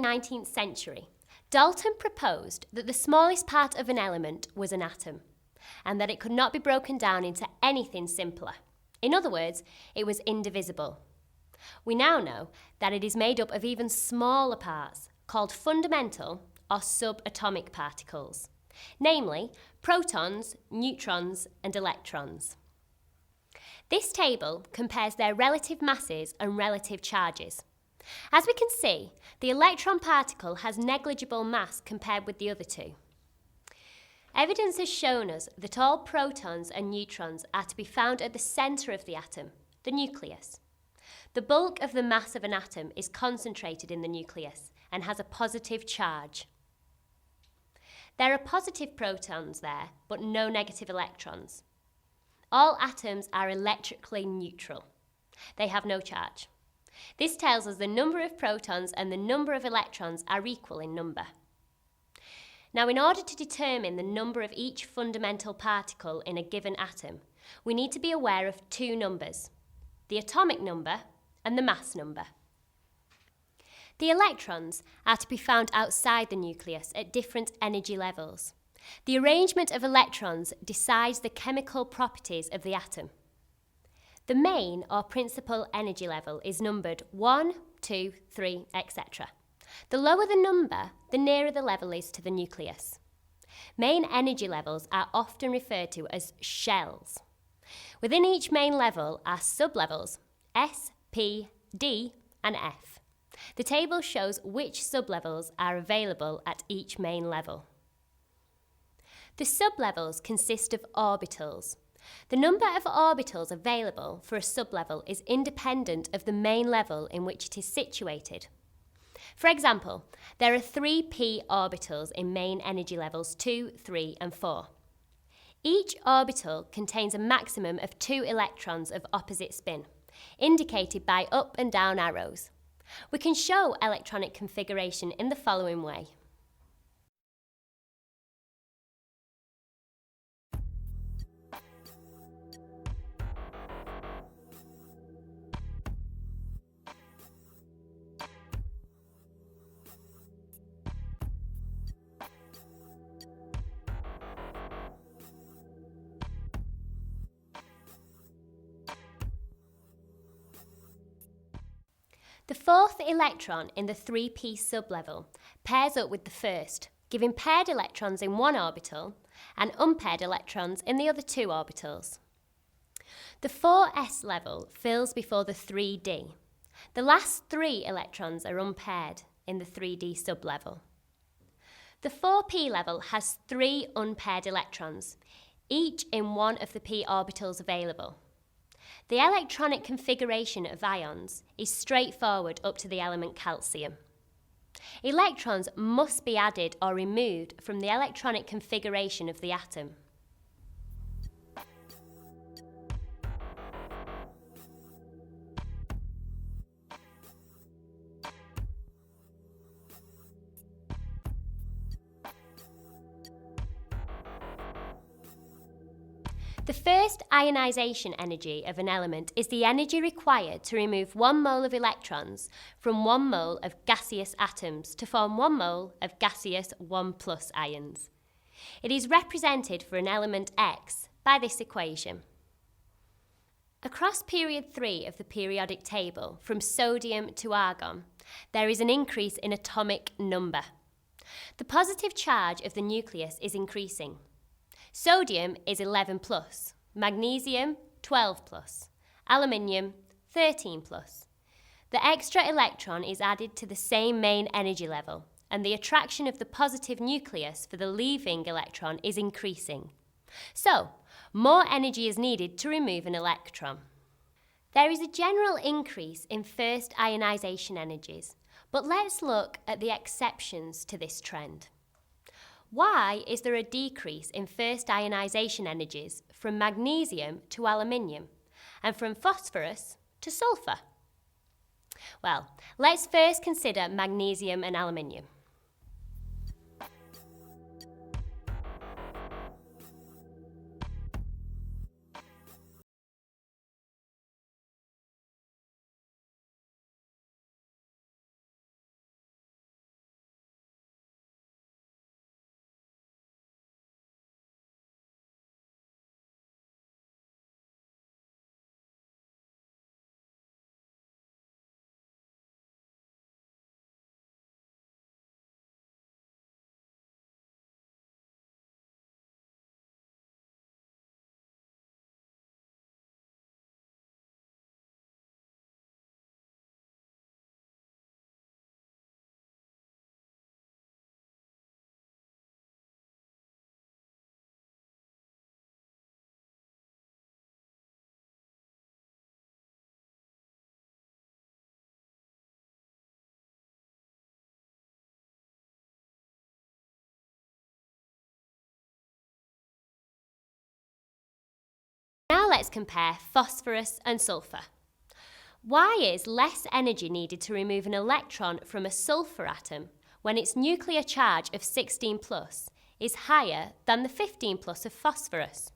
19th century, Dalton proposed that the smallest part of an element was an atom, and that it could not be broken down into anything simpler. In other words, it was indivisible. We now know that it is made up of even smaller parts, called fundamental or subatomic particles, namely protons, neutrons, and electrons. This table compares their relative masses and relative charges. As we can see, the electron particle has negligible mass compared with the other two. Evidence has shown us that all protons and neutrons are to be found at the centre of the atom, the nucleus. The bulk of the mass of an atom is concentrated in the nucleus and has a positive charge. There are positive protons there, but no negative electrons. All atoms are electrically neutral. They have no charge. This tells us the number of protons and the number of electrons are equal in number. Now, in order to determine the number of each fundamental particle in a given atom, we need to be aware of two numbers, the atomic number and the mass number. The electrons are to be found outside the nucleus at different energy levels. The arrangement of electrons decides the chemical properties of the atom. The main or principal energy level is numbered 1, 2, 3, etc. The lower the number, the nearer the level is to the nucleus. Main energy levels are often referred to as shells. Within each main level are sublevels S, P, D, and F. The table shows which sublevels are available at each main level. The sublevels consist of orbitals. The number of orbitals available for a sublevel is independent of the main level in which it is situated. For example, there are 3 p orbitals in main energy levels 2, 3, and 4. Each orbital contains a maximum of 2 electrons of opposite spin, indicated by up and down arrows. We can show electronic configuration in the following way. The fourth electron in the 3p sublevel pairs up with the first, giving paired electrons in one orbital and unpaired electrons in the other 2 orbitals. The 4s level fills before the 3d. The last 3 electrons are unpaired in the 3d sublevel. The 4p level has 3 unpaired electrons, each in one of the p orbitals available. The electronic configuration of ions is straightforward up to the element calcium. Electrons must be added or removed from the electronic configuration of the atom. The first ionization energy of an element is the energy required to remove 1 mole of electrons from 1 mole of gaseous atoms to form 1 mole of gaseous 1+ ions. It is represented for an element X by this equation. Across period 3 of the periodic table, from sodium to argon, there is an increase in atomic number. The positive charge of the nucleus is increasing. Sodium is 11+, magnesium 12+, aluminium 13+. The extra electron is added to the same main energy level, and the attraction of the positive nucleus for the leaving electron is increasing. So, more energy is needed to remove an electron. There is a general increase in first ionization energies, but let's look at the exceptions to this trend. Why is there a decrease in first ionization energies from magnesium to aluminium and from phosphorus to sulfur? Well, let's first consider magnesium and aluminium. Now let's compare phosphorus and sulfur. Why is less energy needed to remove an electron from a sulfur atom when its nuclear charge of 16 plus is higher than the 15 plus of phosphorus?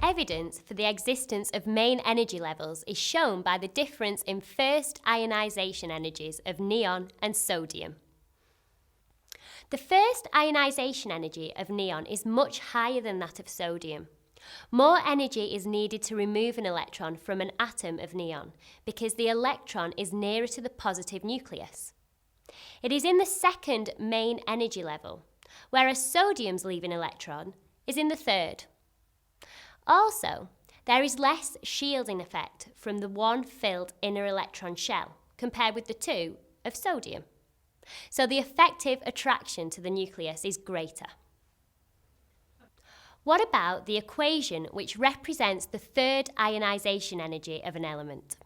Evidence for the existence of main energy levels is shown by the difference in first ionization energies of neon and sodium. The first ionization energy of neon is much higher than that of sodium. More energy is needed to remove an electron from an atom of neon because the electron is nearer to the positive nucleus. It is in the second main energy level, whereas sodium's leaving electron is in the third. Also, there is less shielding effect from the one filled inner electron shell compared with the two of sodium. So the effective attraction to the nucleus is greater. What about the equation which represents the third ionization energy of an element?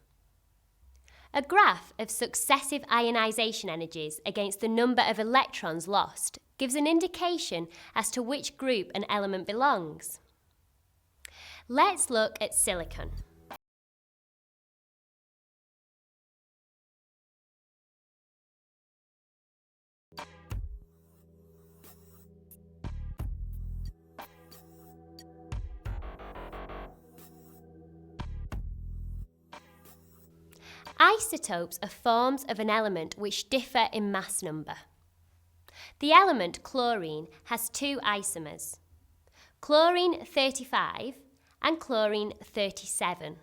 A graph of successive ionization energies against the number of electrons lost gives an indication as to which group an element belongs. Let's look at silicon. Isotopes are forms of an element which differ in mass number. The element chlorine has two isomers, chlorine 35 and chlorine 37.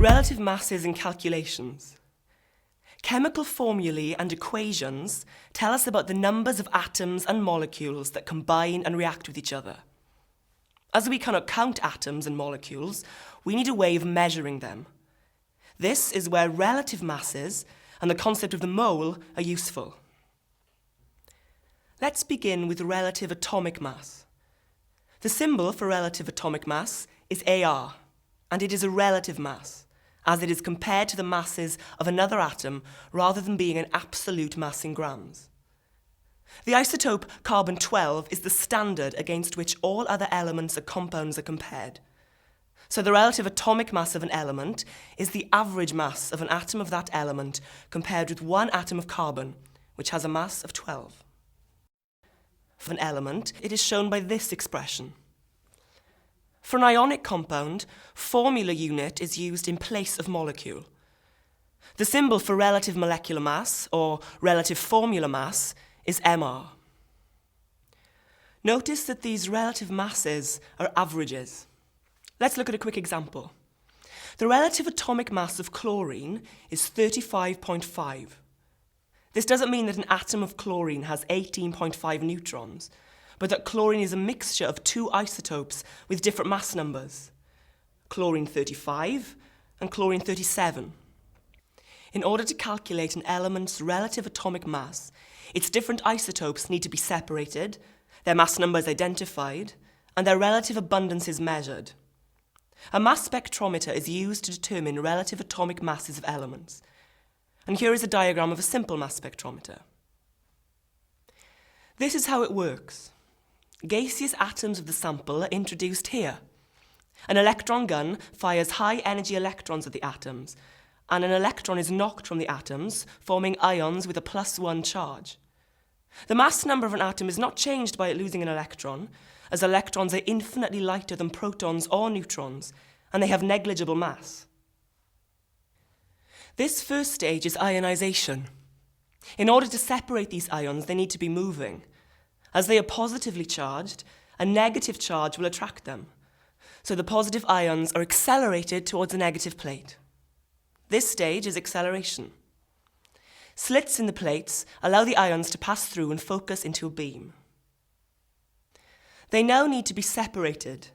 Relative masses and calculations. Chemical formulae and equations tell us about the numbers of atoms and molecules that combine and react with each other. As we cannot count atoms and molecules, we need a way of measuring them. This is where relative masses and the concept of the mole are useful. Let's begin with relative atomic mass. The symbol for relative atomic mass is Ar, and it is a relative mass, as it is compared to the masses of another atom rather than being an absolute mass in grams. The isotope carbon-12 is the standard against which all other elements or compounds are compared. So the relative atomic mass of an element is the average mass of an atom of that element compared with one atom of carbon, which has a mass of 12. For an element, it is shown by this expression. For an ionic compound, formula unit is used in place of molecule. The symbol for relative molecular mass, or relative formula mass, is Mr. Notice that these relative masses are averages. Let's look at a quick example. The relative atomic mass of chlorine is 35.5. This doesn't mean that an atom of chlorine has 18.5 neutrons, but that chlorine is a mixture of two isotopes with different mass numbers, chlorine 35 and chlorine 37. In order to calculate an element's relative atomic mass, its different isotopes need to be separated, their mass numbers identified, and their relative abundances measured. A mass spectrometer is used to determine relative atomic masses of elements. And here is a diagram of a simple mass spectrometer. This is how it works. Gaseous atoms of the sample are introduced here. An electron gun fires high-energy electrons at the atoms, and an electron is knocked from the atoms, forming ions with a +1 charge. The mass number of an atom is not changed by it losing an electron, as electrons are infinitely lighter than protons or neutrons, and they have negligible mass. This first stage is ionization. In order to separate these ions, they need to be moving. As they are positively charged, a negative charge will attract them. So the positive ions are accelerated towards the negative plate. This stage is acceleration. Slits in the plates allow the ions to pass through and focus into a beam. They now need to be separated.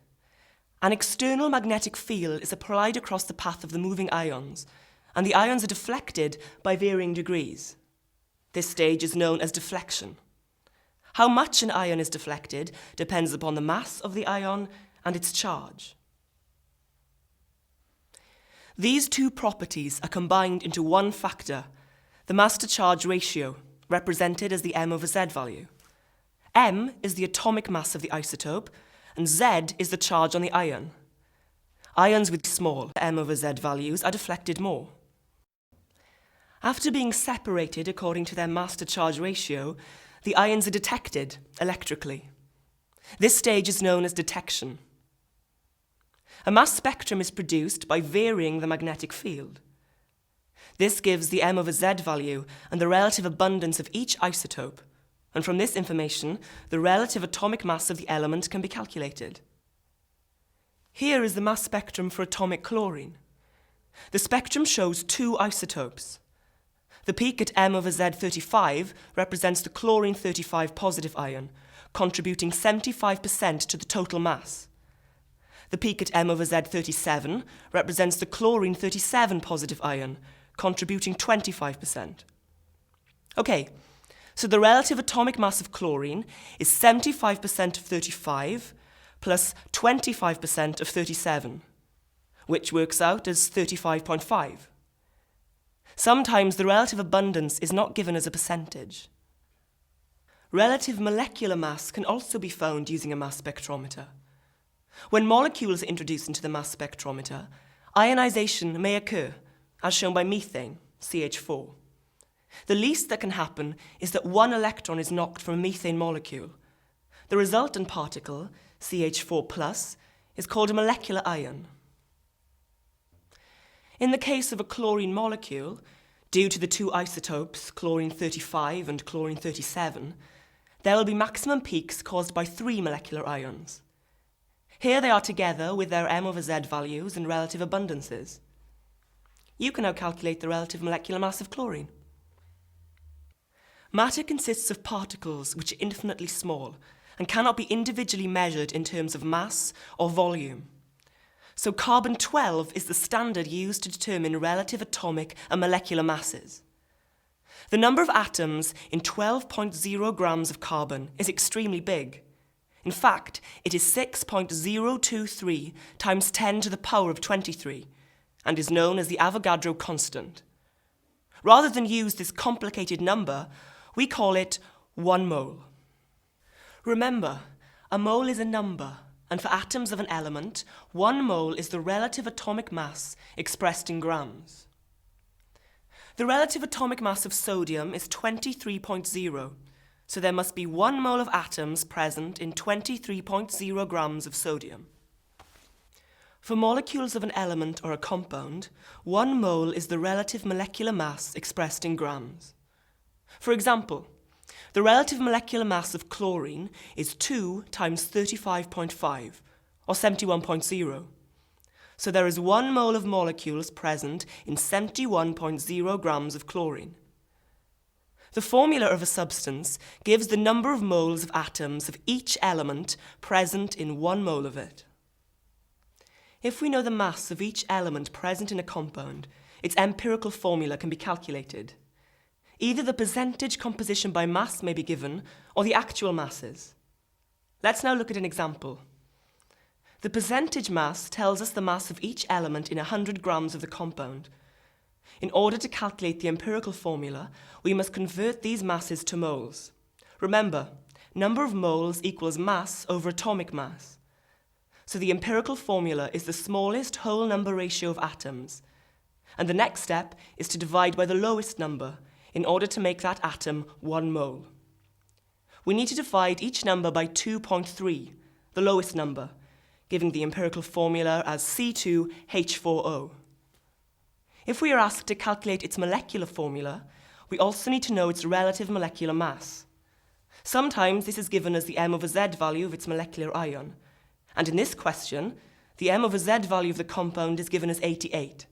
An external magnetic field is applied across the path of the moving ions, and the ions are deflected by varying degrees. This stage is known as deflection. How much an ion is deflected depends upon the mass of the ion and its charge. These two properties are combined into one factor, the mass-to-charge ratio, represented as the m/z value. M is the atomic mass of the isotope, and Z is the charge on the ion. Ions with small m/z values are deflected more. After being separated according to their mass-to-charge ratio, the ions are detected electrically. This stage is known as detection. A mass spectrum is produced by varying the magnetic field. This gives the m/z value and the relative abundance of each isotope, and from this information, the relative atomic mass of the element can be calculated. Here is the mass spectrum for atomic chlorine. The spectrum shows two isotopes. The peak at m/z35 represents the chlorine-35 positive ion, contributing 75% to the total mass. The peak at m/z37 represents the chlorine-37 positive ion, contributing 25%. Okay, so the relative atomic mass of chlorine is 75% of 35 plus 25% of 37, which works out as 35.5. Sometimes the relative abundance is not given as a percentage. Relative molecular mass can also be found using a mass spectrometer. When molecules are introduced into the mass spectrometer, ionization may occur, as shown by methane, CH4. The least that can happen is that one electron is knocked from a methane molecule. The resultant particle, CH4+, is called a molecular ion. In the case of a chlorine molecule, due to the two isotopes, chlorine-35 and chlorine-37, there will be maximum peaks caused by 3 molecular ions. Here they are together with their m/z values and relative abundances. You can now calculate the relative molecular mass of chlorine. Matter consists of particles which are infinitely small and cannot be individually measured in terms of mass or volume. So carbon-12 is the standard used to determine relative atomic and molecular masses. The number of atoms in 12.0 grams of carbon is extremely big. In fact, it is 6.023 times 10 to the power of 23 and is known as the Avogadro constant. Rather than use this complicated number, we call it 1 mole. Remember, a mole is a number, and for atoms of an element, 1 mole is the relative atomic mass expressed in grams. The relative atomic mass of sodium is 23.0, so there must be 1 mole of atoms present in 23.0 grams of sodium. For molecules of an element or a compound, 1 mole is the relative molecular mass expressed in grams. For example, the relative molecular mass of chlorine is 2 times 35.5, or 71.0. So there is 1 mole of molecules present in 71.0 grams of chlorine. The formula of a substance gives the number of moles of atoms of each element present in 1 mole of it. If we know the mass of each element present in a compound, its empirical formula can be calculated. Either the percentage composition by mass may be given, or the actual masses. Let's now look at an example. The percentage mass tells us the mass of each element in 100 grams of the compound. In order to calculate the empirical formula, we must convert these masses to moles. Remember, number of moles equals mass over atomic mass. So the empirical formula is the smallest whole number ratio of atoms. And the next step is to divide by the lowest number in order to make that atom 1 mole. We need to divide each number by 2.3, the lowest number, giving the empirical formula as C2H4O. If we are asked to calculate its molecular formula, we also need to know its relative molecular mass. Sometimes this is given as the m/z value of its molecular ion, and in this question, the m/z value of the compound is given as 88.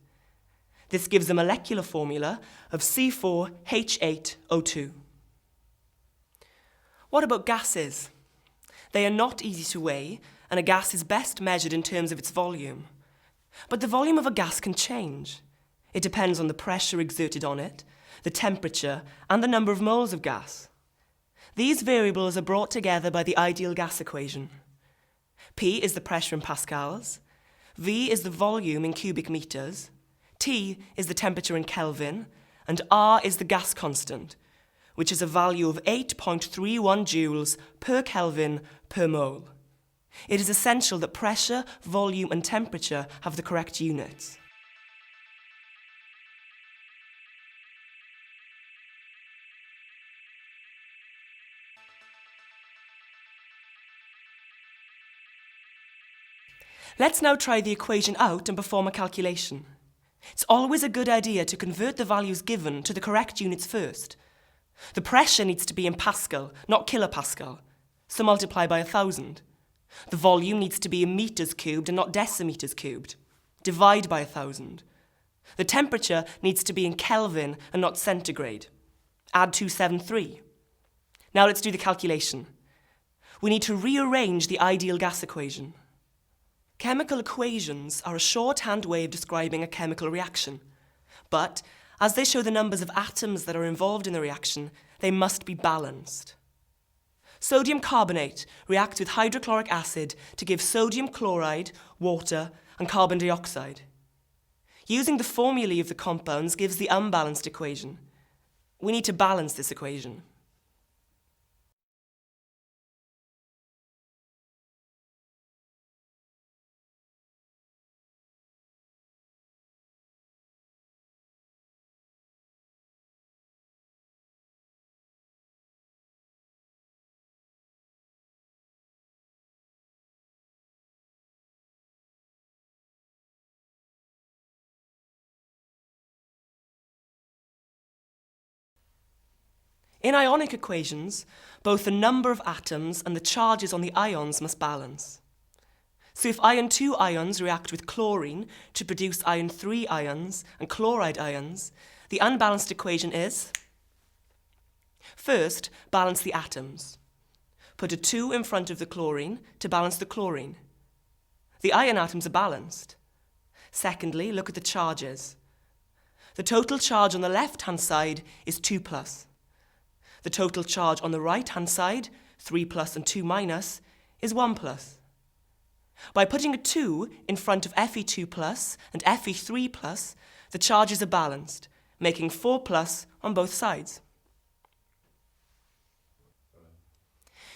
This gives a molecular formula of C4H8O2. What about gases? They are not easy to weigh, and a gas is best measured in terms of its volume. But the volume of a gas can change. It depends on the pressure exerted on it, the temperature, and the number of moles of gas. These variables are brought together by the ideal gas equation. P is the pressure in pascals, V is the volume in cubic meters, T is the temperature in Kelvin, and R is the gas constant, which is a value of 8.31 joules per Kelvin per mole. It is essential that pressure, volume, and temperature have the correct units. Let's now try the equation out and perform a calculation. It's always a good idea to convert the values given to the correct units first. The pressure needs to be in Pascal, not kilopascal, so multiply by 1,000. The volume needs to be in meters cubed and not decimeters cubed. Divide by 1,000. The temperature needs to be in Kelvin and not centigrade. Add 273. Now let's do the calculation. We need to rearrange the ideal gas equation. Chemical equations are a shorthand way of describing a chemical reaction, but as they show the numbers of atoms that are involved in the reaction, they must be balanced. Sodium carbonate reacts with hydrochloric acid to give sodium chloride, water, and carbon dioxide. Using the formulae of the compounds gives the unbalanced equation. We need to balance this equation. In ionic equations, both the number of atoms and the charges on the ions must balance. So if iron 2 ions react with chlorine to produce iron 3 ions and chloride ions, the unbalanced equation is: first, balance the atoms. Put a 2 in front of the chlorine to balance the chlorine. The iron atoms are balanced. Secondly, look at the charges. The total charge on the left-hand side is 2+. The total charge on the right-hand side, 3+ and 2- is 1+. By putting a 2 in front of Fe2+ and Fe3+, the charges are balanced, making 4+ on both sides.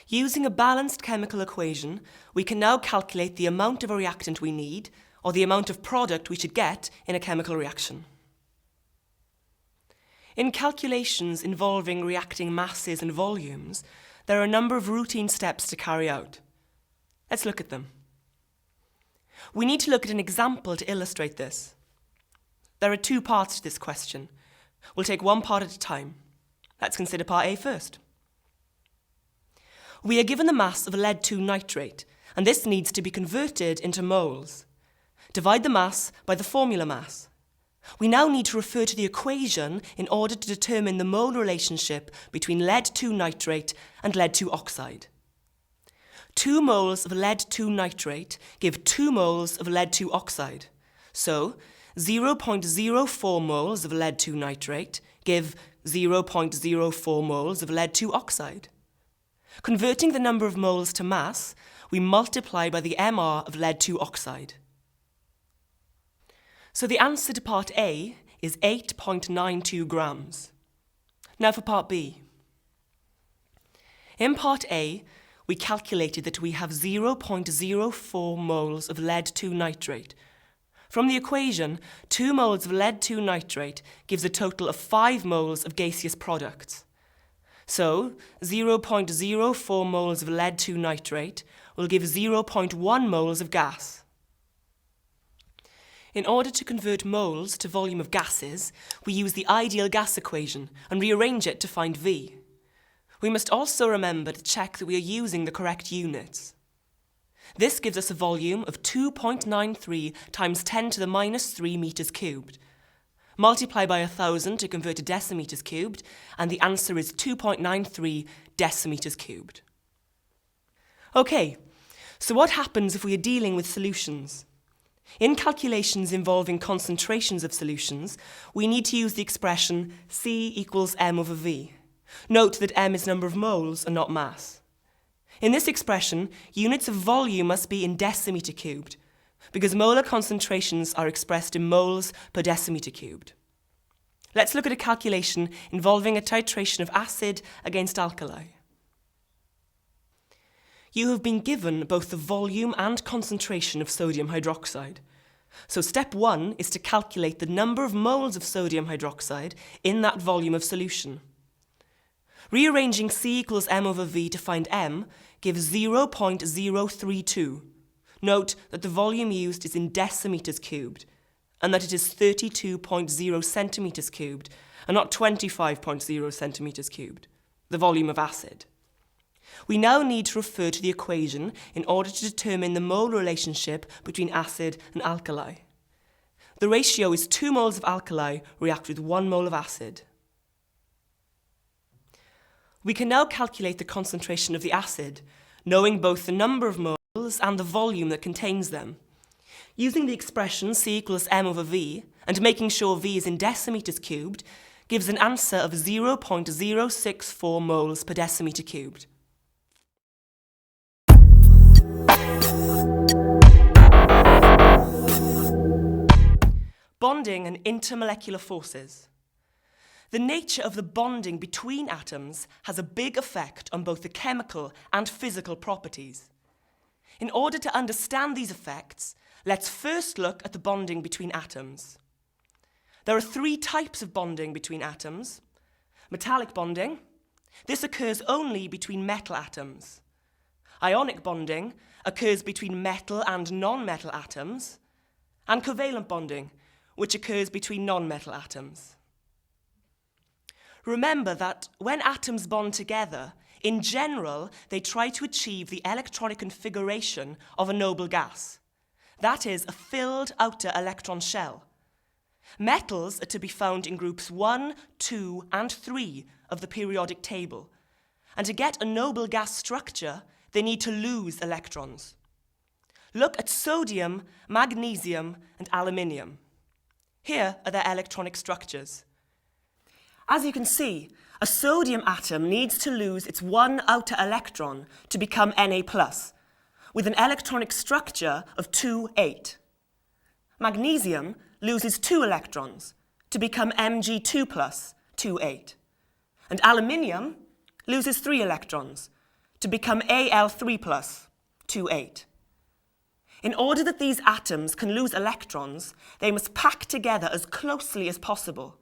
Using a balanced chemical equation, we can now calculate the amount of a reactant we need, or the amount of product we should get in a chemical reaction. In calculations involving reacting masses and volumes, there are a number of routine steps to carry out. Let's look at them. We need to look at an example to illustrate this. There are 2 parts to this question. We'll take one part at a time. Let's consider part A first. We are given the mass of lead-2 nitrate, and this needs to be converted into moles. Divide the mass by the formula mass. We now need to refer to the equation in order to determine the mole relationship between lead-2 nitrate and lead-2 oxide. 2 moles of lead-2 nitrate give 2 moles of lead-2 oxide. So, 0.04 moles of lead-2 nitrate give 0.04 moles of lead-2 oxide. Converting the number of moles to mass, we multiply by the MR of lead-2 oxide. So the answer to part A is 8.92 grams. Now for part B. In part A, we calculated that we have 0.04 moles of lead-2 nitrate. From the equation, 2 moles of lead-2 nitrate gives a total of 5 moles of gaseous products. So, 0.04 moles of lead-2 nitrate will give 0.1 moles of gas. In order to convert moles to volume of gases, we use the ideal gas equation and rearrange it to find V. We must also remember to check that we are using the correct units. This gives us a volume of 2.93 times 10 to the minus 3 meters cubed. Multiply by 1,000 to convert to decimeters cubed, and the answer is 2.93 decimeters cubed. Okay, so what happens if we are dealing with solutions? In calculations involving concentrations of solutions, we need to use the expression C equals m over V. Note that m is number of moles and not mass. In this expression, units of volume must be in decimeter cubed, because molar concentrations are expressed in moles per decimeter cubed. Let's look at a calculation involving a titration of acid against alkali. You have been given both the volume and concentration of sodium hydroxide. So step 1 is to calculate the number of moles of sodium hydroxide in that volume of solution. Rearranging C equals m over V to find m gives 0.032. Note that the volume used is in decimeters cubed, and that it is 32.0 centimeters cubed, and not 25.0 centimeters cubed, the volume of acid. We now need to refer to the equation in order to determine the mole relationship between acid and alkali. The ratio is 2 moles of alkali react with 1 mole of acid. We can now calculate the concentration of the acid, knowing both the number of moles and the volume that contains them. Using the expression C equals m over V, and making sure V is in decimeters cubed, gives an answer of 0.064 moles per decimeter cubed. Bonding and intermolecular forces. The nature of the bonding between atoms has a big effect on both the chemical and physical properties. In order to understand these effects, let's first look at the bonding between atoms. There are 3 types of bonding between atoms. Metallic bonding. This occurs only between metal atoms. Ionic bonding occurs between metal and non-metal atoms. And covalent bonding, which occurs between non-metal atoms. Remember that when atoms bond together, in general, they try to achieve the electronic configuration of a noble gas. That is, a filled outer electron shell. Metals are to be found in groups 1, 2, and 3 of the periodic table. And to get a noble gas structure, they need to lose electrons. Look at sodium, magnesium, and aluminium. Here are their electronic structures. As you can see, a sodium atom needs to lose its 1 outer electron to become Na+, with an electronic structure of 2,8. Magnesium loses 2 electrons to become Mg2+, 2,8. And aluminium loses 3 electrons to become Al3+, 2,8. In order that these atoms can lose electrons, they must pack together as closely as possible.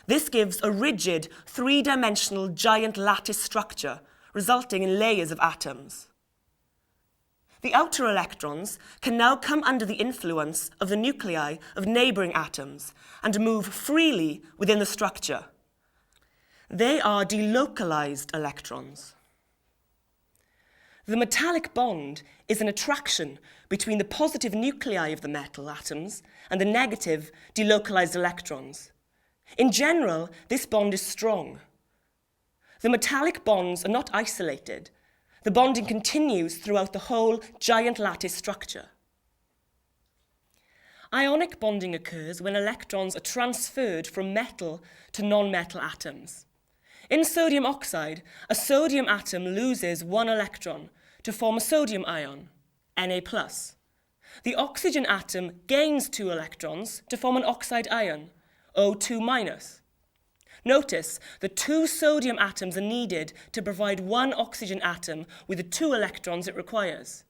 This gives a rigid, 3-dimensional giant lattice structure, resulting in layers of atoms. The outer electrons can now come under the influence of the nuclei of neighbouring atoms and move freely within the structure. They are delocalized electrons. The metallic bond is an attraction between the positive nuclei of the metal atoms and the negative delocalized electrons. In general, this bond is strong. The metallic bonds are not isolated. The bonding continues throughout the whole giant lattice structure. Ionic bonding occurs when electrons are transferred from metal to non-metal atoms. In sodium oxide, a sodium atom loses 1 electron to form a sodium ion, Na+. The oxygen atom gains 2 electrons to form an oxide ion, O2-. Notice the 2 sodium atoms are needed to provide 1 oxygen atom with the 2 electrons it requires.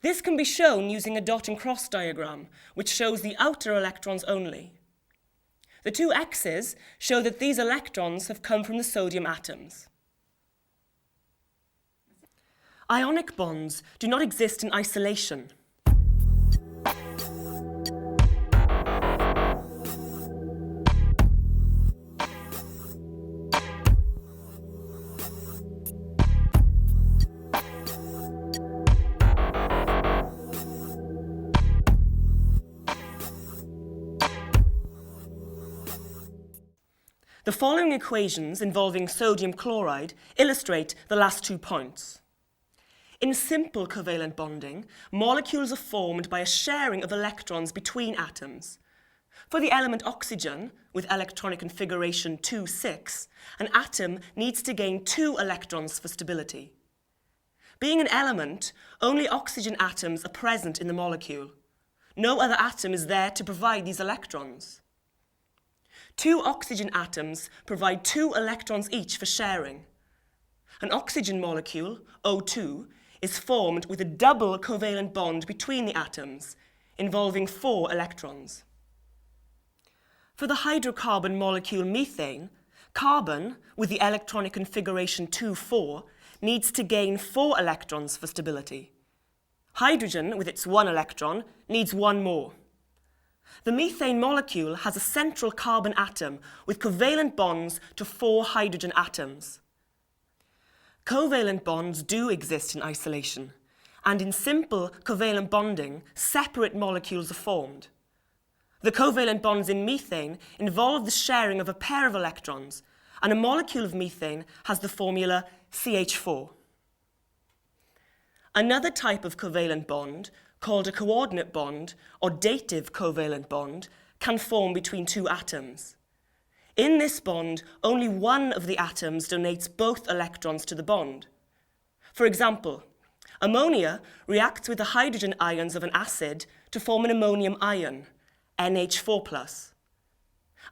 This can be shown using a dot and cross diagram, which shows the outer electrons only. The 2 X's show that these electrons have come from the sodium atoms. Ionic bonds do not exist in isolation. The following equations involving sodium chloride illustrate the last 2 points. In simple covalent bonding, molecules are formed by a sharing of electrons between atoms. For the element oxygen, with electronic configuration 2,6, an atom needs to gain 2 electrons for stability. Being an element, only oxygen atoms are present in the molecule. No other atom is there to provide these electrons. 2 oxygen atoms provide 2 electrons each for sharing. An oxygen molecule, O2, is formed with a double covalent bond between the atoms, involving 4 electrons. For the hydrocarbon molecule methane, carbon, with the electronic configuration 2,4, needs to gain 4 electrons for stability. Hydrogen, with its 1 electron, needs 1 more. The methane molecule has a central carbon atom with covalent bonds to 4 hydrogen atoms. Covalent bonds do exist in isolation, and in simple covalent bonding, separate molecules are formed. The covalent bonds in methane involve the sharing of a pair of electrons, and a molecule of methane has the formula CH4. Another type of covalent bond, called a coordinate bond or dative covalent bond, can form between 2 atoms. In this bond, only one of the atoms donates both electrons to the bond. For example, ammonia reacts with the hydrogen ions of an acid to form an ammonium ion, NH4+.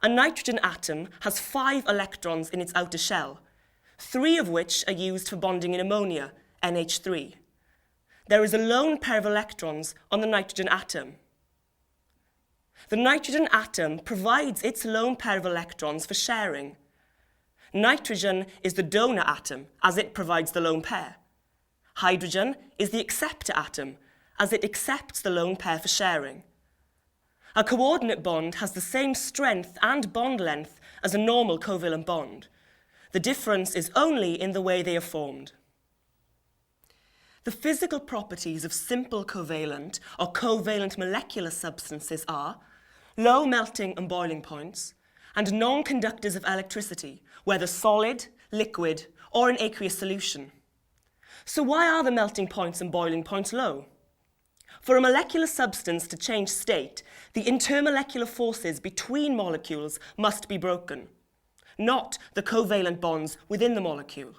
A nitrogen atom has 5 electrons in its outer shell, 3 of which are used for bonding in ammonia, NH3. There is a lone pair of electrons on the nitrogen atom. The nitrogen atom provides its lone pair of electrons for sharing. Nitrogen is the donor atom, as it provides the lone pair. Hydrogen is the acceptor atom, as it accepts the lone pair for sharing. A coordinate bond has the same strength and bond length as a normal covalent bond. The difference is only in the way they are formed. The physical properties of simple covalent or covalent molecular substances are low melting and boiling points, and non-conductors of electricity, whether solid, liquid, or in aqueous solution. So why are the melting points and boiling points low? For a molecular substance to change state, the intermolecular forces between molecules must be broken, not the covalent bonds within the molecule.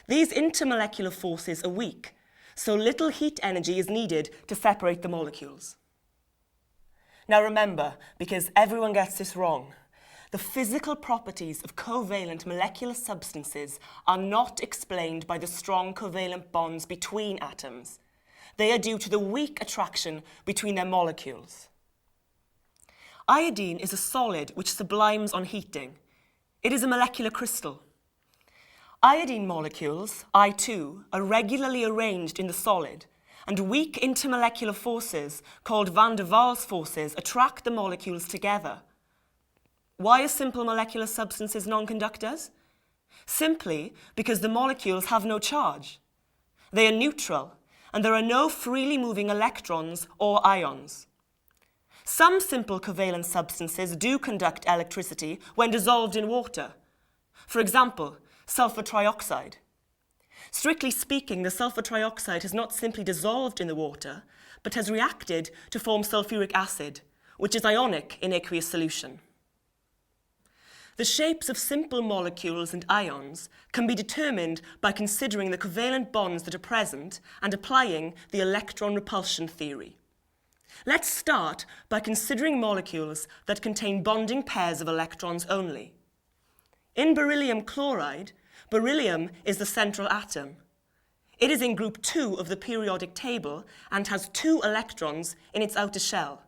These intermolecular forces are weak, so little heat energy is needed to separate the molecules. Now remember, because everyone gets this wrong, the physical properties of covalent molecular substances are not explained by the strong covalent bonds between atoms. They are due to the weak attraction between their molecules. Iodine is a solid which sublimes on heating. It is a molecular crystal. Iodine molecules, I2, are regularly arranged in the solid, and weak intermolecular forces, called van der Waals forces, attract the molecules together. Why are simple molecular substances non-conductors? Simply because the molecules have no charge. They are neutral, and there are no freely moving electrons or ions. Some simple covalent substances do conduct electricity when dissolved in water. For example, sulfur trioxide. Strictly speaking, the sulfur trioxide has not simply dissolved in the water, but has reacted to form sulfuric acid, which is ionic in aqueous solution. The shapes of simple molecules and ions can be determined by considering the covalent bonds that are present and applying the electron repulsion theory. Let's start by considering molecules that contain bonding pairs of electrons only. In beryllium chloride, beryllium is the central atom. It is in group 2 of the periodic table and has 2 electrons in its outer shell.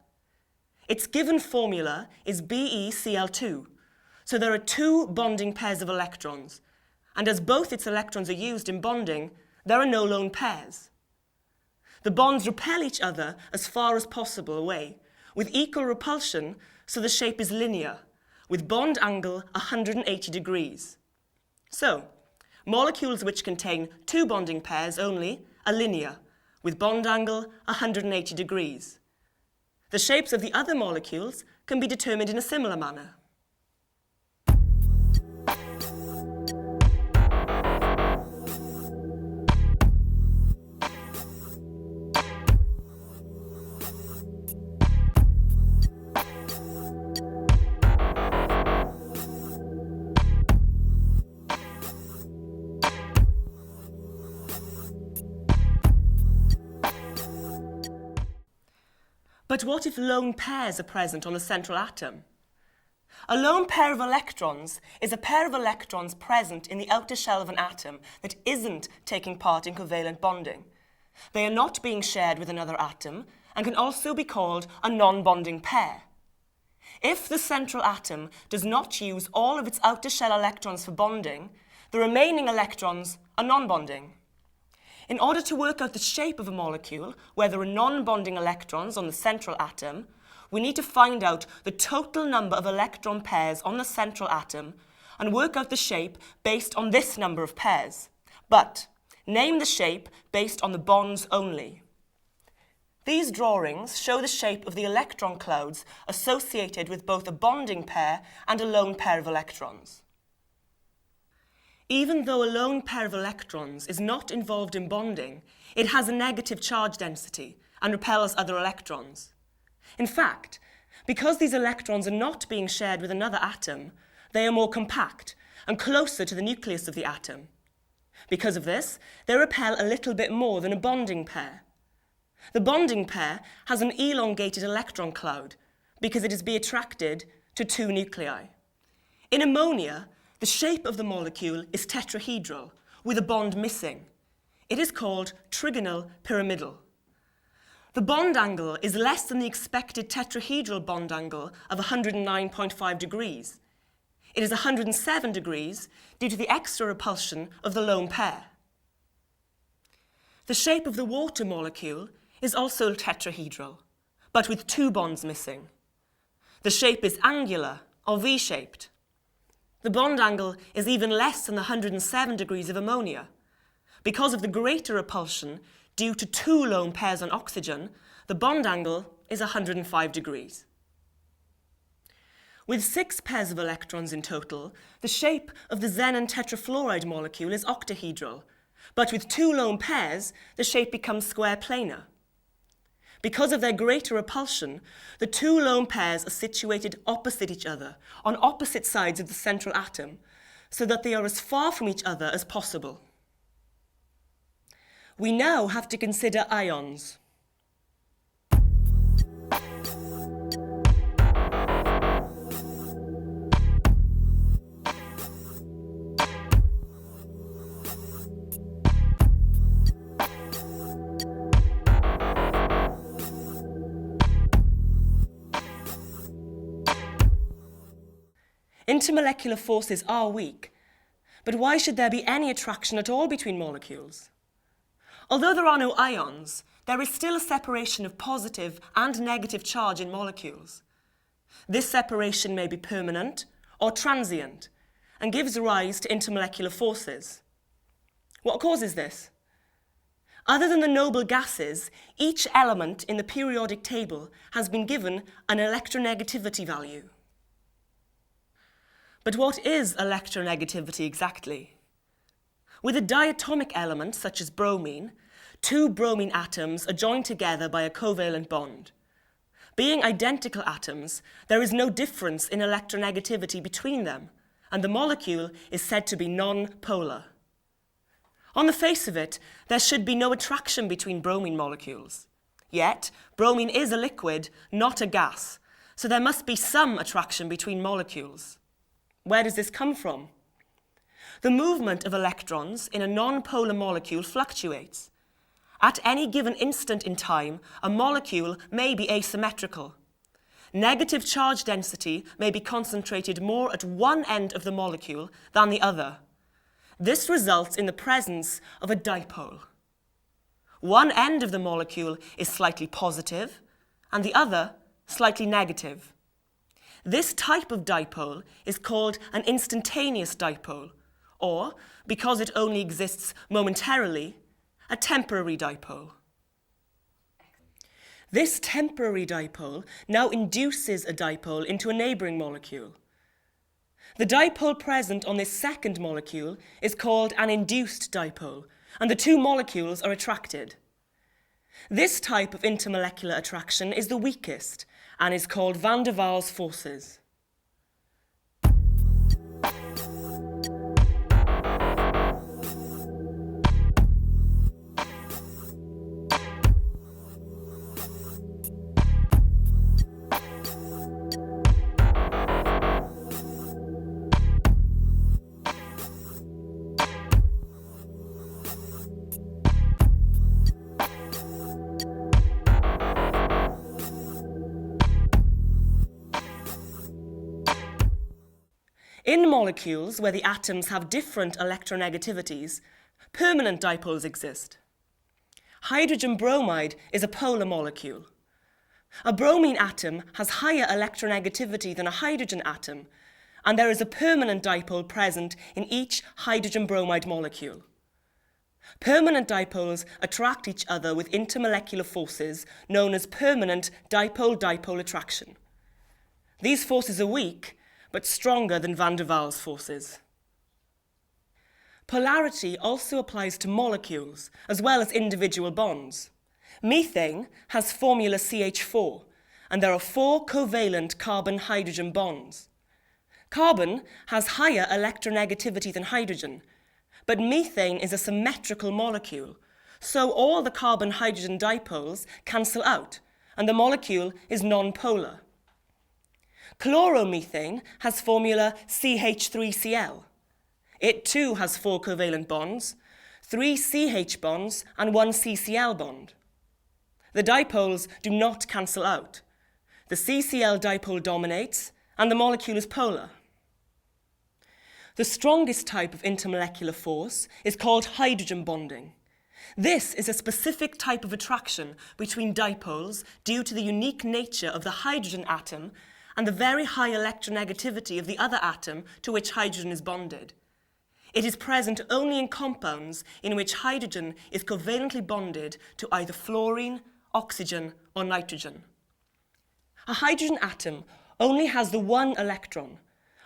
Its given formula is BeCl2, so there are 2 bonding pairs of electrons, and as both its electrons are used in bonding, there are no lone pairs. The bonds repel each other as far as possible away, with equal repulsion, so the shape is linear, with bond angle 180 degrees. So, molecules which contain 2 bonding pairs only are linear, with bond angle 180 degrees. The shapes of the other molecules can be determined in a similar manner. But what if lone pairs are present on the central atom? A lone pair of electrons is a pair of electrons present in the outer shell of an atom that isn't taking part in covalent bonding. They are not being shared with another atom and can also be called a non-bonding pair. If the central atom does not use all of its outer shell electrons for bonding, the remaining electrons are non-bonding. In order to work out the shape of a molecule where there are non-bonding electrons on the central atom, we need to find out the total number of electron pairs on the central atom and work out the shape based on this number of pairs. But name the shape based on the bonds only. These drawings show the shape of the electron clouds associated with both a bonding pair and a lone pair of electrons. Even though a lone pair of electrons is not involved in bonding, it has a negative charge density and repels other electrons. In fact, because these electrons are not being shared with another atom, they are more compact and closer to the nucleus of the atom. Because of this, they repel a little bit more than a bonding pair. The bonding pair has an elongated electron cloud because it is attracted to 2 nuclei. In ammonia, the shape of the molecule is tetrahedral, with a bond missing. It is called trigonal pyramidal. The bond angle is less than the expected tetrahedral bond angle of 109.5 degrees. It is 107 degrees due to the extra repulsion of the lone pair. The shape of the water molecule is also tetrahedral, but with 2 bonds missing. The shape is angular, or V-shaped. The bond angle is even less than the 107 degrees of ammonia. Because of the greater repulsion due to 2 lone pairs on oxygen, the bond angle is 105 degrees. With 6 pairs of electrons in total, the shape of the xenon tetrafluoride molecule is octahedral, but with 2 lone pairs, the shape becomes square planar. Because of their greater repulsion, the 2 lone pairs are situated opposite each other, on opposite sides of the central atom, so that they are as far from each other as possible. We now have to consider ions. Intermolecular forces are weak, but why should there be any attraction at all between molecules? Although there are no ions, there is still a separation of positive and negative charge in molecules. This separation may be permanent or transient and gives rise to intermolecular forces. What causes this? Other than the noble gases, each element in the periodic table has been given an electronegativity value. But what is electronegativity exactly? With a diatomic element, such as bromine, 2 bromine atoms are joined together by a covalent bond. Being identical atoms, there is no difference in electronegativity between them, and the molecule is said to be non-polar. On the face of it, there should be no attraction between bromine molecules. Yet, bromine is a liquid, not a gas, so there must be some attraction between molecules. Where does this come from? The movement of electrons in a non-polar molecule fluctuates. At any given instant in time, a molecule may be asymmetrical. Negative charge density may be concentrated more at one end of the molecule than the other. This results in the presence of a dipole. One end of the molecule is slightly positive, and the other slightly negative. This type of dipole is called an instantaneous dipole, or, because it only exists momentarily, a temporary dipole. This temporary dipole now induces a dipole into a neighbouring molecule. The dipole present on this second molecule is called an induced dipole, and the two molecules are attracted. This type of intermolecular attraction is the weakest and is called van der Waals forces. In molecules where the atoms have different electronegativities, permanent dipoles exist. Hydrogen bromide is a polar molecule. A bromine atom has higher electronegativity than a hydrogen atom, and there is a permanent dipole present in each hydrogen bromide molecule. Permanent dipoles attract each other with intermolecular forces known as permanent dipole-dipole attraction. These forces are weak, but stronger than van der Waals forces. Polarity also applies to molecules, as well as individual bonds. Methane has formula CH4, and there are 4 covalent carbon-hydrogen bonds. Carbon has higher electronegativity than hydrogen, but methane is a symmetrical molecule, so all the carbon-hydrogen dipoles cancel out, and the molecule is non-polar. Chloromethane has formula CH3Cl. It too has 4 covalent bonds, 3 CH bonds and 1 CCl bond. The dipoles do not cancel out. The CCl dipole dominates and the molecule is polar. The strongest type of intermolecular force is called hydrogen bonding. This is a specific type of attraction between dipoles due to the unique nature of the hydrogen atom and the very high electronegativity of the other atom to which hydrogen is bonded. It is present only in compounds in which hydrogen is covalently bonded to either fluorine, oxygen, or nitrogen. A hydrogen atom only has the one electron,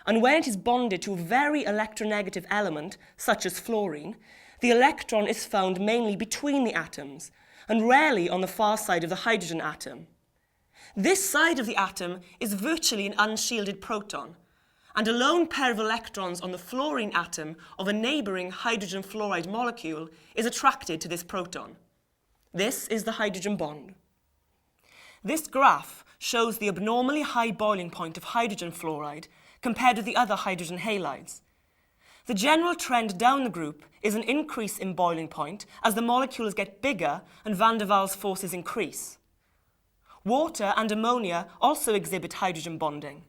and when it is bonded to a very electronegative element, such as fluorine, the electron is found mainly between the atoms, and rarely on the far side of the hydrogen atom. This side of the atom is virtually an unshielded proton, and a lone pair of electrons on the fluorine atom of a neighbouring hydrogen fluoride molecule is attracted to this proton. This is the hydrogen bond. This graph shows the abnormally high boiling point of hydrogen fluoride compared with the other hydrogen halides. The general trend down the group is an increase in boiling point as the molecules get bigger and van der Waals forces increase. Water and ammonia also exhibit hydrogen bonding.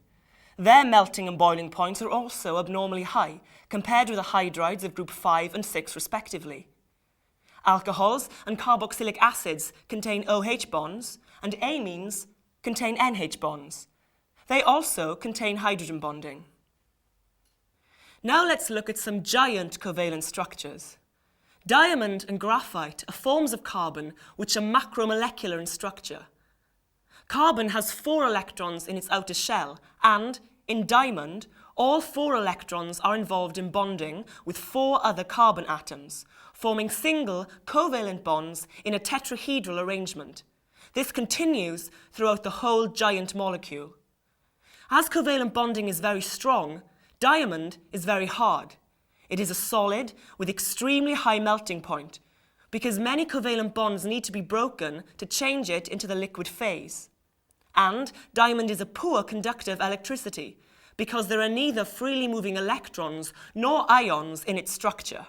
Their melting and boiling points are also abnormally high, compared with the hydrides of group 5 and 6 respectively. Alcohols and carboxylic acids contain OH bonds, and amines contain NH bonds. They also contain hydrogen bonding. Now let's look at some giant covalent structures. Diamond and graphite are forms of carbon which are macromolecular in structure. Carbon has 4 electrons in its outer shell, and, in diamond, all 4 electrons are involved in bonding with 4 other carbon atoms, forming single covalent bonds in a tetrahedral arrangement. This continues throughout the whole giant molecule. As covalent bonding is very strong, Diamond is very hard. It is a solid with extremely high melting point because many covalent bonds need to be broken to change it into the liquid phase. And diamond is a poor conductor of electricity because there are neither freely moving electrons nor ions in its structure.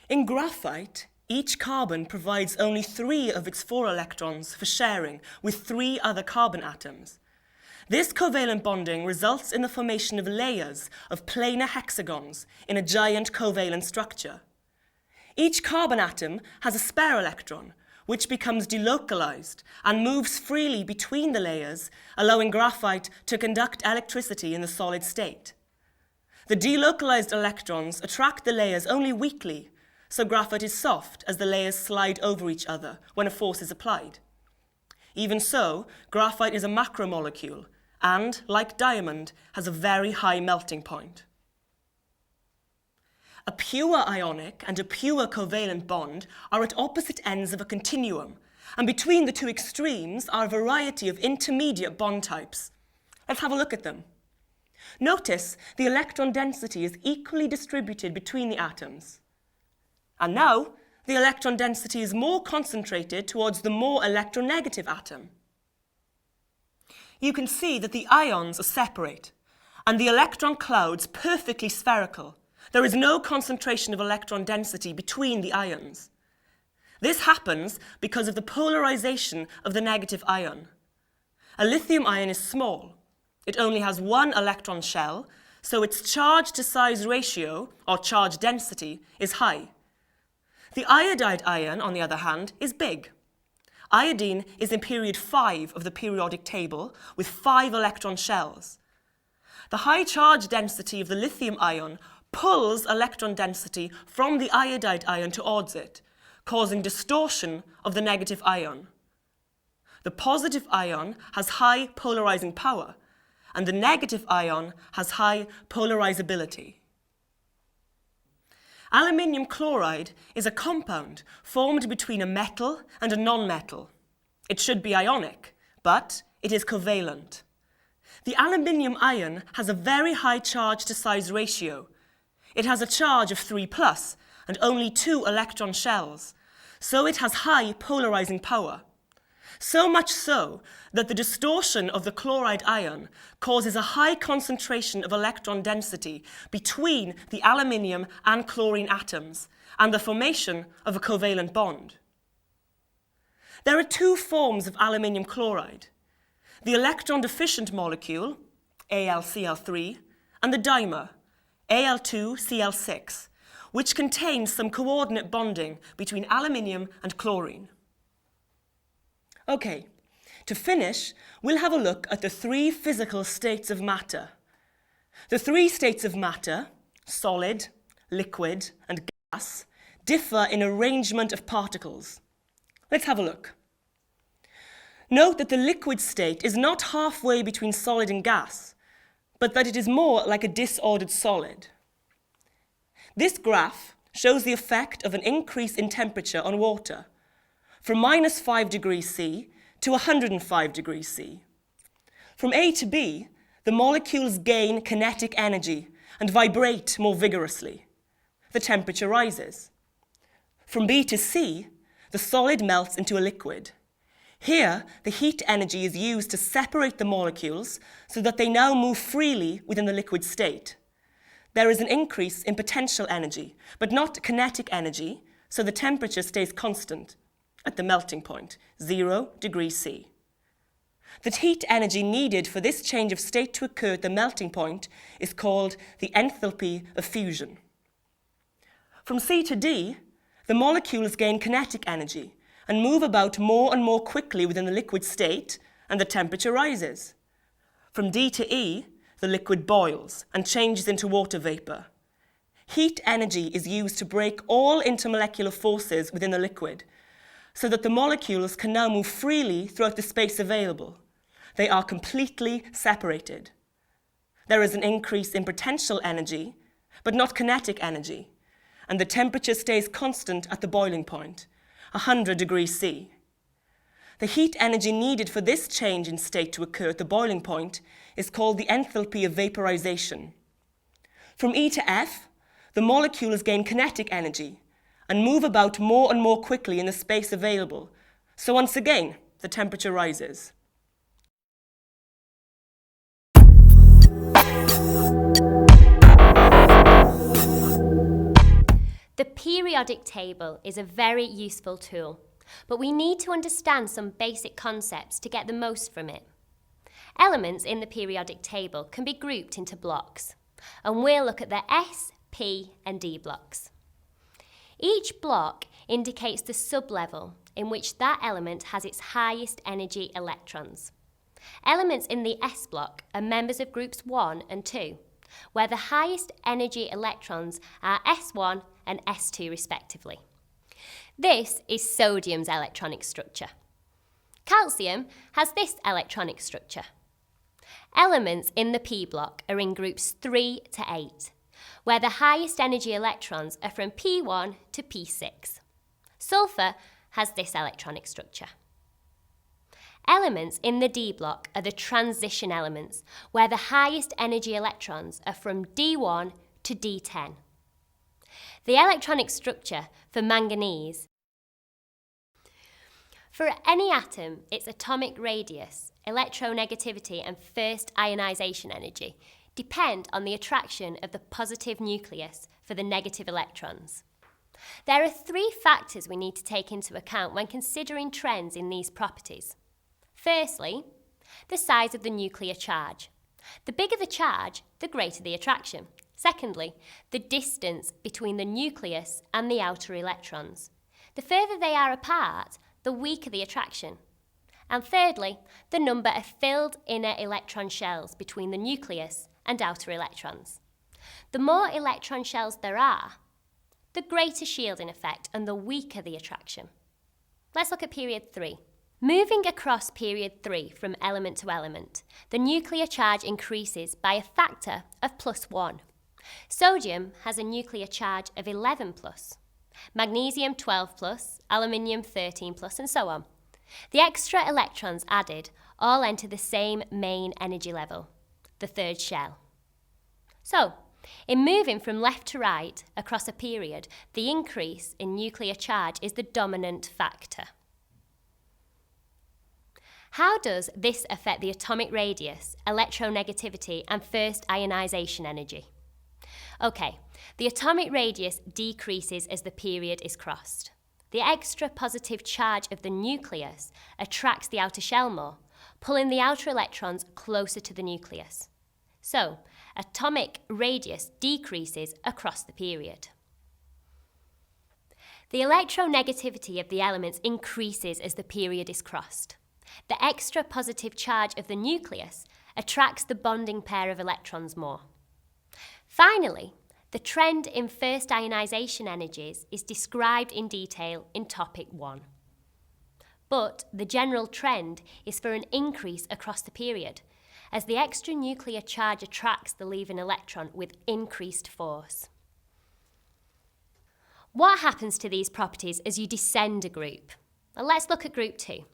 In graphite, each carbon provides only 3 of its 4 electrons for sharing with 3 other carbon atoms. This covalent bonding results in the formation of layers of planar hexagons in a giant covalent structure. Each carbon atom has a spare electron, which becomes delocalized and moves freely between the layers, allowing graphite to conduct electricity in the solid state. The delocalized electrons attract the layers only weakly, so graphite is soft as the layers slide over each other when a force is applied. Even so, graphite is a macromolecule and, like diamond, has a very high melting point. A pure ionic and a pure covalent bond are at opposite ends of a continuum, and between the two extremes are a variety of intermediate bond types. Let's have a look at them. Notice the electron density is equally distributed between the atoms. And now, the electron density is more concentrated towards the more electronegative atom. You can see that the ions are separate, and the electron clouds perfectly spherical. There is no concentration of electron density between the ions. This happens because of the polarization of the negative ion. A lithium ion is small. It only has 1 electron shell, so its charge to size ratio, or charge density, is high. The iodide ion, on the other hand, is big. Iodine is in period 5 of the periodic table with 5 electron shells. The high charge density of the lithium ion pulls electron density from the iodide ion towards it, causing distortion of the negative ion. The positive ion has high polarizing power, and the negative ion has high polarizability. Aluminium chloride is a compound formed between a metal and a non-metal. It should be ionic, but it is covalent. The aluminium ion has a very high charge to size ratio. It has a charge of 3+ and only 2 electron shells, so it has high polarizing power. So much so that the distortion of the chloride ion causes a high concentration of electron density between the aluminium and chlorine atoms and the formation of a covalent bond. There are 2 forms of aluminium chloride: the electron-deficient molecule, AlCl3, and the dimer, Al2Cl6, which contains some coordinate bonding between aluminium and chlorine. Okay, to finish, we'll have a look at the 3 physical states of matter. The 3 states of matter, solid, liquid, and gas, differ in arrangement of particles. Let's have a look. Note that the liquid state is not halfway between solid and gas, but that it is more like a disordered solid. This graph shows the effect of an increase in temperature on water, from -5 degrees C to 105 degrees C. From A to B, the molecules gain kinetic energy and vibrate more vigorously. The temperature rises. From B to C, the solid melts into a liquid. Here, the heat energy is used to separate the molecules so that they now move freely within the liquid state. There is an increase in potential energy, but not kinetic energy, so the temperature stays constant at the melting point, 0 degrees C. The heat energy needed for this change of state to occur at the melting point is called the enthalpy of fusion. From C to D, the molecules gain kinetic energy and move about more and more quickly within the liquid state, and the temperature rises. From D to E, the liquid boils and changes into water vapor. Heat energy is used to break all intermolecular forces within the liquid, so that the molecules can now move freely throughout the space available. They are completely separated. There is an increase in potential energy, but not kinetic energy, and the temperature stays constant at the boiling point, 100 degrees C. The heat energy needed for this change in state to occur at the boiling point is called the enthalpy of vaporization. From E to F, the molecules gain kinetic energy and move about more and more quickly in the space available. So once again, the temperature rises. The periodic table is a very useful tool, but we need to understand some basic concepts to get the most from it. Elements in the periodic table can be grouped into blocks, and we'll look at the S, P, and D blocks. Each block indicates the sublevel in which that element has its highest energy electrons. Elements in the S block are members of groups 1 and 2, where the highest energy electrons are S1 and S2 respectively. This is sodium's electronic structure. Calcium has this electronic structure. Elements in the P block are in groups 3 to 8, where the highest energy electrons are from P1 to P6. Sulfur has this electronic structure. Elements in the D block are the transition elements, where the highest energy electrons are from D1 to D10. The electronic structure for manganese. For any atom, its atomic radius, electronegativity and first ionization energy depend on the attraction of the positive nucleus for the negative electrons. There are 3 factors we need to take into account when considering trends in these properties. Firstly, the size of the nuclear charge. The bigger the charge, the greater the attraction. Secondly, the distance between the nucleus and the outer electrons. The further they are apart, the weaker the attraction. And thirdly, the number of filled inner electron shells between the nucleus and outer electrons. The more electron shells there are, the greater shielding effect and the weaker the attraction. Let's look at period 3. Moving across period 3 from element to element, the nuclear charge increases by a factor of +1. Sodium has a nuclear charge of 11+, magnesium 12+, aluminium 13+, and so on. The extra electrons added all enter the same main energy level, the third shell. So, in moving from left to right across a period, the increase in nuclear charge is the dominant factor. How does this affect the atomic radius, electronegativity, and first ionization energy? Okay, the atomic radius decreases as the period is crossed. The extra positive charge of the nucleus attracts the outer shell more, pulling the outer electrons closer to the nucleus. So, atomic radius decreases across the period. The electronegativity of the elements increases as the period is crossed. The extra positive charge of the nucleus attracts the bonding pair of electrons more. Finally, the trend in first ionization energies is described in detail in topic 1. But the general trend is for an increase across the period, as the extra nuclear charge attracts the leaving electron with increased force. What happens to these properties as you descend a group? Well, let's look at group 2.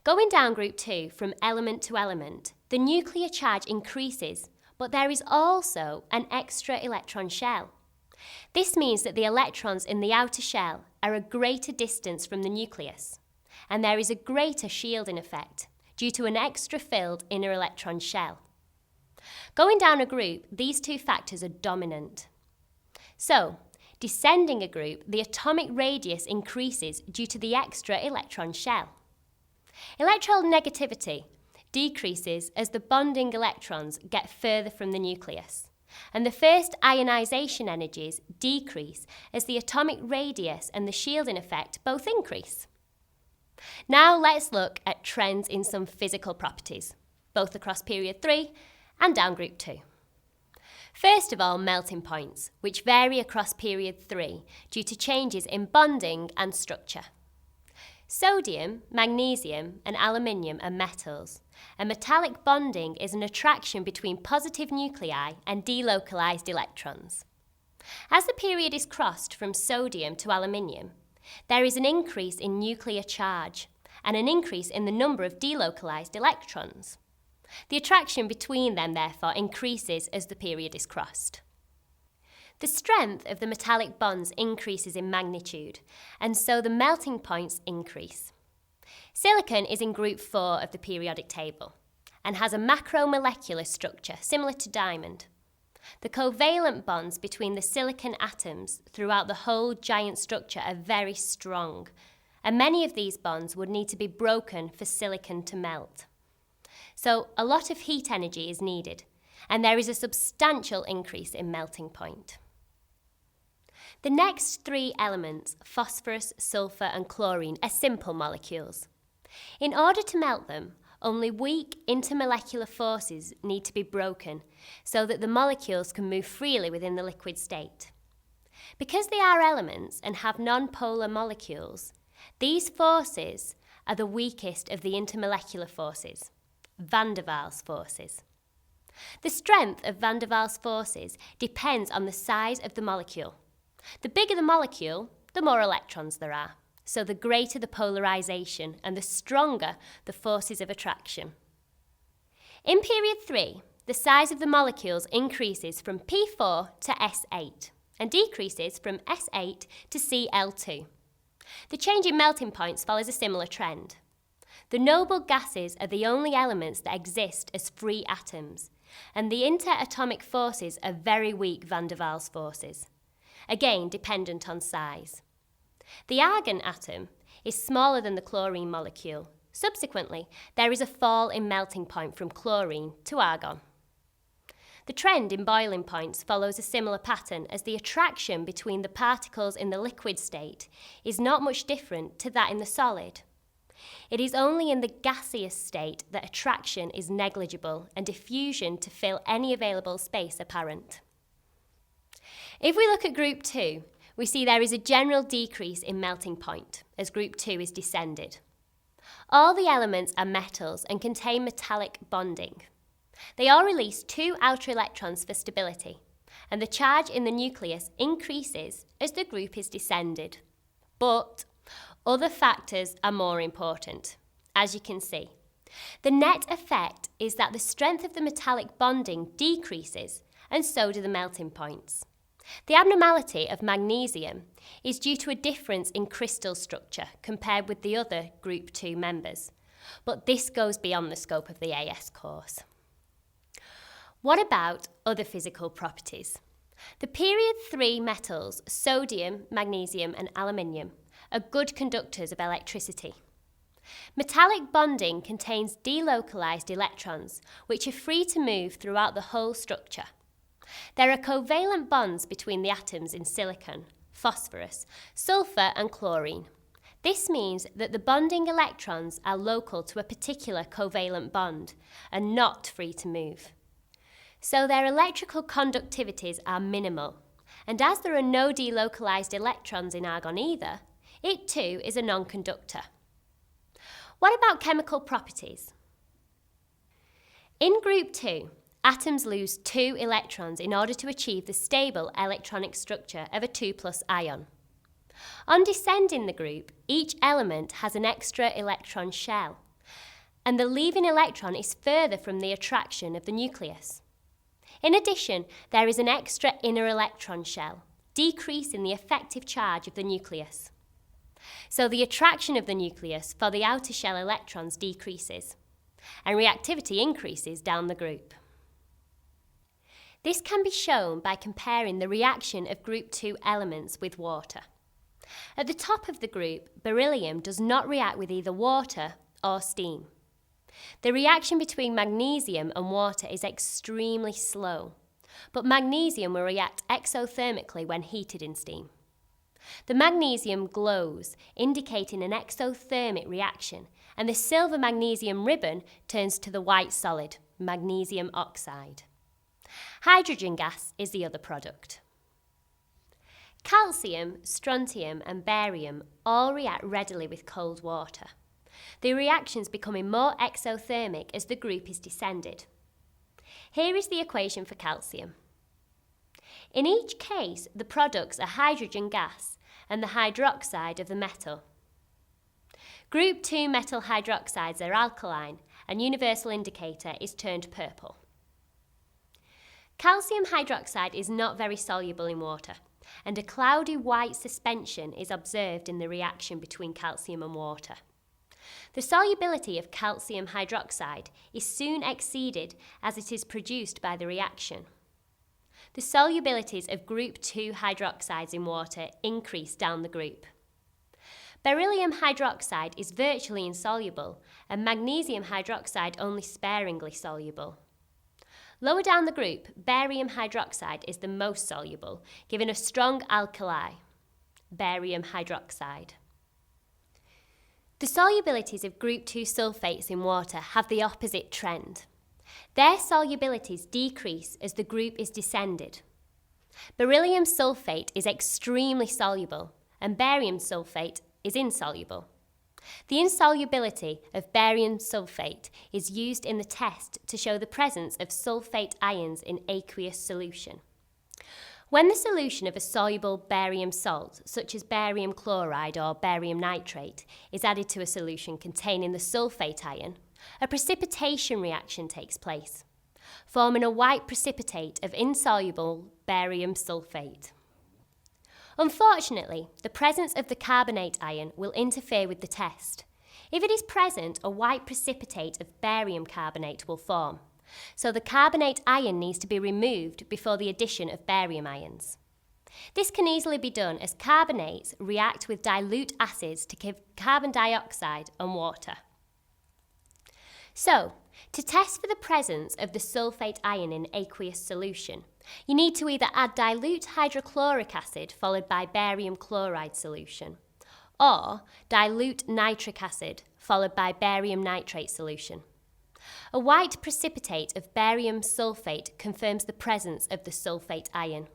Going down group 2 from element to element, the nuclear charge increases, but there is also an extra electron shell. This means that the electrons in the outer shell are a greater distance from the nucleus, and there is a greater shielding effect due to an extra filled inner electron shell. Going down a group, these 2 factors are dominant. So, descending a group, the atomic radius increases due to the extra electron shell. Electronegativity decreases as the bonding electrons get further from the nucleus, and the first ionization energies decrease as the atomic radius and the shielding effect both increase. Now let's look at trends in some physical properties, both across period 3 and down group 2. First of all, melting points, which vary across period 3 due to changes in bonding and structure. Sodium, magnesium, and aluminium are metals, and metallic bonding is an attraction between positive nuclei and delocalized electrons. As the period is crossed from sodium to aluminium, there is an increase in nuclear charge and an increase in the number of delocalized electrons. The attraction between them, therefore, increases as the period is crossed. The strength of the metallic bonds increases in magnitude, and so the melting points increase. Silicon is in group 4 of the periodic table and has a macromolecular structure similar to diamond. The covalent bonds between the silicon atoms throughout the whole giant structure are very strong, and many of these bonds would need to be broken for silicon to melt. So a lot of heat energy is needed, and there is a substantial increase in melting point. The next 3 elements, phosphorus, sulfur, and chlorine, are simple molecules. In order to melt them, only weak intermolecular forces need to be broken so that the molecules can move freely within the liquid state. Because they are elements and have non-polar molecules, these forces are the weakest of the intermolecular forces, van der Waals forces. The strength of van der Waals forces depends on the size of the molecule. The bigger the molecule, the more electrons there are, so the greater the polarization and the stronger the forces of attraction. In period 3, the size of the molecules increases from P4 to S8 and decreases from S8 to Cl2. The change in melting points follows a similar trend. The noble gases are the only elements that exist as free atoms, and the interatomic forces are very weak van der Waals forces, again dependent on size. The argon atom is smaller than the chlorine molecule. Subsequently, there is a fall in melting point from chlorine to argon. The trend in boiling points follows a similar pattern, as the attraction between the particles in the liquid state is not much different to that in the solid. It is only in the gaseous state that attraction is negligible and diffusion to fill any available space apparent. If we look at group 2, we see there is a general decrease in melting point as group 2 is descended. All the elements are metals and contain metallic bonding. They all release 2 outer electrons for stability, and the charge in the nucleus increases as the group is descended. But other factors are more important, as you can see. The net effect is that the strength of the metallic bonding decreases, and so do the melting points. The abnormality of magnesium is due to a difference in crystal structure compared with the other Group 2 members, but this goes beyond the scope of the AS course. What about other physical properties? The period 3 metals, sodium, magnesium, and aluminium, are good conductors of electricity. Metallic bonding contains delocalized electrons, which are free to move throughout the whole structure. There are covalent bonds between the atoms in silicon, phosphorus, sulfur, and chlorine. This means that the bonding electrons are local to a particular covalent bond and not free to move. So their electrical conductivities are minimal, and as there are no delocalized electrons in argon either, it too is a non-conductor. What about chemical properties? In group 2, atoms lose 2 electrons in order to achieve the stable electronic structure of a 2+ ion. On descending the group, each element has an extra electron shell, and the leaving electron is further from the attraction of the nucleus. In addition, there is an extra inner electron shell, decreasing the effective charge of the nucleus. So the attraction of the nucleus for the outer shell electrons decreases, and reactivity increases down the group. This can be shown by comparing the reaction of group 2 elements with water. At the top of the group, beryllium does not react with either water or steam. The reaction between magnesium and water is extremely slow, but magnesium will react exothermically when heated in steam. The magnesium glows, indicating an exothermic reaction, and the silver-magnesium ribbon turns to the white solid, magnesium oxide. Hydrogen gas is the other product. Calcium, strontium, and barium all react readily with cold water, the reactions becoming more exothermic as the group is descended. Here is the equation for calcium. In each case, the products are hydrogen gas and the hydroxide of the metal. Group 2 metal hydroxides are alkaline and universal indicator is turned purple. Calcium hydroxide is not very soluble in water, and a cloudy white suspension is observed in the reaction between calcium and water. The solubility of calcium hydroxide is soon exceeded as it is produced by the reaction. The solubilities of group 2 hydroxides in water increase down the group. Beryllium hydroxide is virtually insoluble, and magnesium hydroxide only sparingly soluble. Lower down the group, barium hydroxide is the most soluble, giving a strong alkali, barium hydroxide. The solubilities of group 2 sulfates in water have the opposite trend. Their solubilities decrease as the group is descended. Beryllium sulfate is extremely soluble, and barium sulfate is insoluble. The insolubility of barium sulfate is used in the test to show the presence of sulfate ions in aqueous solution. When the solution of a soluble barium salt, such as barium chloride or barium nitrate, is added to a solution containing the sulfate ion, a precipitation reaction takes place, forming a white precipitate of insoluble barium sulfate. Unfortunately, the presence of the carbonate ion will interfere with the test. If it is present, a white precipitate of barium carbonate will form, so the carbonate ion needs to be removed before the addition of barium ions. This can easily be done as carbonates react with dilute acids to give carbon dioxide and water. So, to test for the presence of the sulfate ion in aqueous solution, you need to either add dilute hydrochloric acid followed by barium chloride solution, or dilute nitric acid followed by barium nitrate solution. A white precipitate of barium sulfate confirms the presence of the sulfate ion.